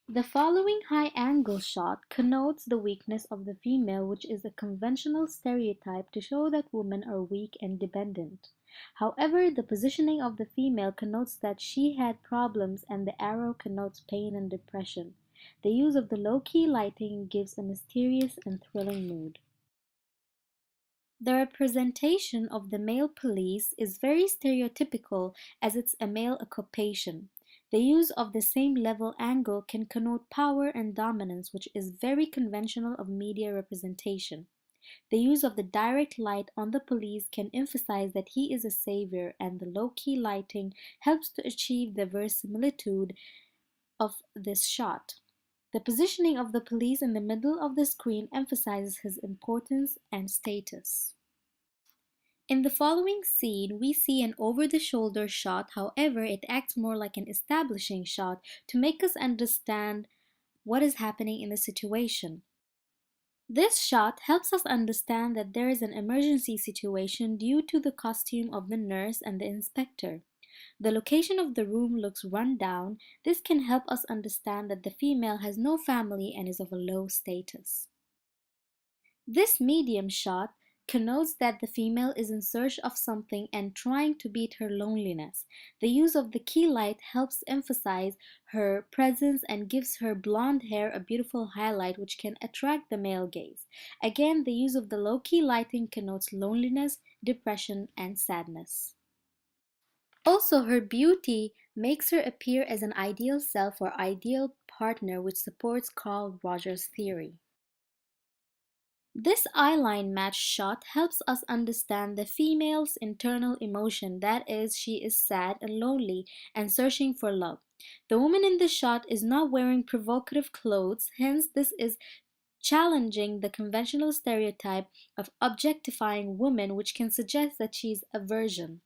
The following high-angle shot connotes the weakness of the female, which is a conventional stereotype to show that women are weak and dependent. However, the positioning of the female connotes that she had problems and the arrow connotes pain and depression. The use of the low-key lighting gives a mysterious and thrilling mood. The representation of the male police is very stereotypical as it's a male occupation. The use of the same level angle can connote power and dominance, which is very conventional of media representation. The use of the direct light on the police can emphasize that he is a savior, and the low-key lighting helps to achieve the verisimilitude of this shot. The positioning of the police in the middle of the screen emphasizes his importance and status. In the following scene, we see an over-the-shoulder shot, however, it acts more like an establishing shot to make us understand what is happening in the situation. This shot helps us understand that there is an emergency situation due to the costume of the nurse and the inspector. The location of the room looks run down. This can help us understand that the female has no family and is of a low status. This medium shot connotes that the female is in search of something and trying to beat her loneliness. The use of the key light helps emphasize her presence and gives her blonde hair a beautiful highlight which can attract the male gaze. Again, the use of the low key lighting connotes loneliness, depression, and sadness. Also, her beauty makes her appear as an ideal self or ideal partner, which supports Carl Rogers' theory. This eyeline match shot helps us understand the female's internal emotion, that is, she is sad and lonely and searching for love. The woman in the shot is not wearing provocative clothes, hence this is challenging the conventional stereotype of objectifying women, which can suggest that she is a virgin.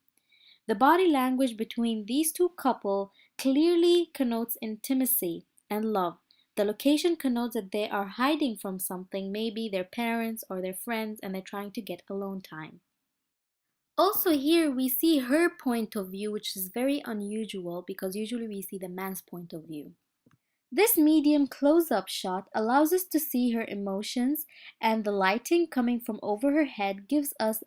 The body language between these two couple clearly connotes intimacy and love. The location connotes that they are hiding from something, maybe their parents or their friends, and they're trying to get alone time. Also here we see her point of view, which is very unusual because usually we see the man's point of view. This medium close-up shot allows us to see her emotions, and the lighting coming from over her head gives us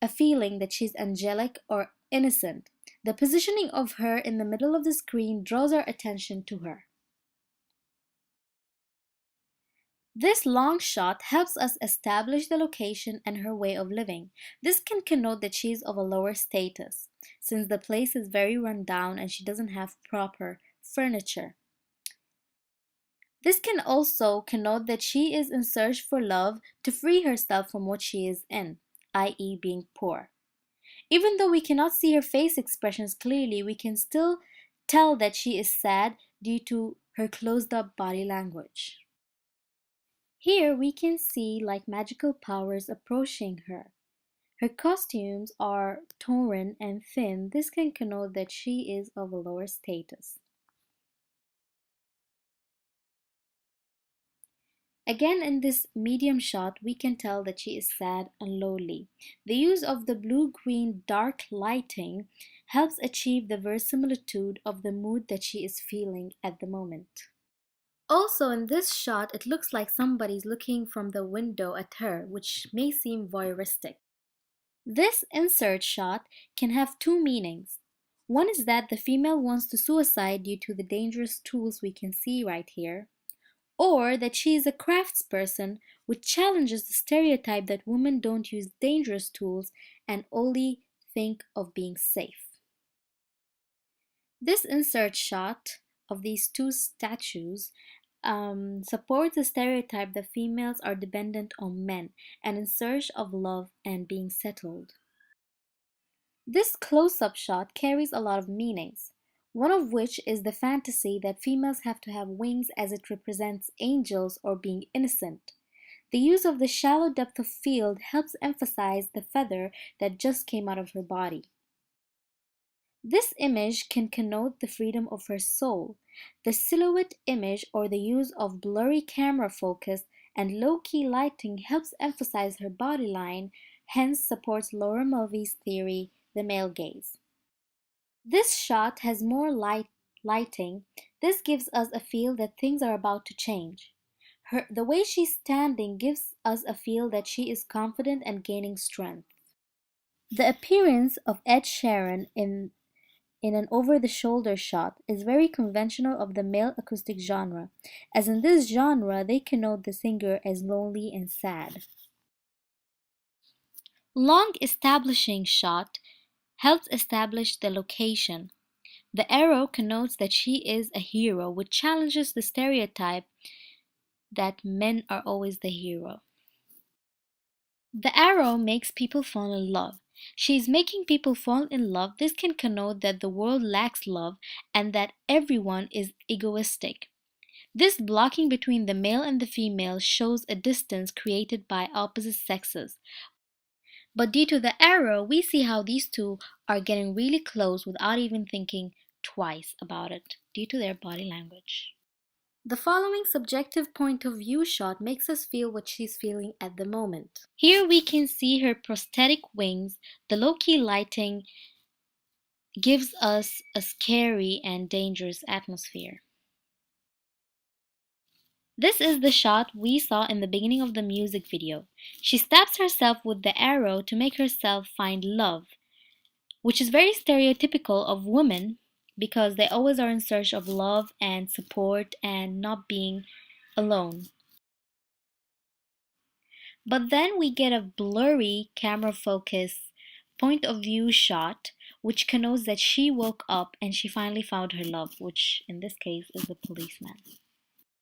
a feeling that she's angelic or innocent. The positioning of her in the middle of the screen draws our attention to her. This long shot helps us establish the location and her way of living. This can connote that she is of a lower status, since the place is very run down and she doesn't have proper furniture. This can also connote that she is in search for love to free herself from what she is in, i.e. being poor. Even though we cannot see her face expressions clearly, we can still tell that she is sad due to her closed-up body language. Here we can see like magical powers approaching her. Her costumes are torn and thin. This can connote that she is of a lower status. Again, in this medium shot, we can tell that she is sad and lonely. The use of the blue-green dark lighting helps achieve the verisimilitude of the mood that she is feeling at the moment. Also, in this shot, it looks like somebody's looking from the window at her, which may seem voyeuristic. This insert shot can have two meanings. One is that the female wants to suicide due to the dangerous tools we can see right here, or that she is a craftsperson, which challenges the stereotype that women don't use dangerous tools and only think of being safe. This insert shot of these two statues supports the stereotype that females are dependent on men and in search of love and being settled. This close-up shot carries a lot of meanings, one of which is the fantasy that females have to have wings as it represents angels or being innocent. The use of the shallow depth of field helps emphasize the feather that just came out of her body. This image can connote the freedom of her soul. The silhouette image or the use of blurry camera focus and low-key lighting helps emphasize her body line, hence supports Laura Mulvey's theory, the male gaze. This shot has more lighting This gives us a feel that things are about to change. The way she's standing gives us a feel that she is confident and gaining strength. The appearance of Ed Sheeran in an over-the-shoulder shot is very conventional of the male acoustic genre, as in this genre they connote the singer as lonely and sad. Long establishing shot helps establish the location. The arrow connotes that she is a hero, which challenges the stereotype that men are always the hero. The arrow makes people fall in love. She is making people fall in love. This can connote that the world lacks love and that everyone is egoistic. This blocking between the male and the female shows a distance created by opposite sexes. But due to the arrow, we see how these two are getting really close without even thinking twice about it due to their body language. The following subjective point of view shot makes us feel what she's feeling at the moment. Here we can see her prosthetic wings. The low-key lighting gives us a scary and dangerous atmosphere. This is the shot we saw in the beginning of the music video. She stabs herself with the arrow to make herself find love, which is very stereotypical of women because they always are in search of love and support and not being alone. But then we get a blurry camera focus point of view shot which connotes that she woke up and she finally found her love, which in this case is the policeman.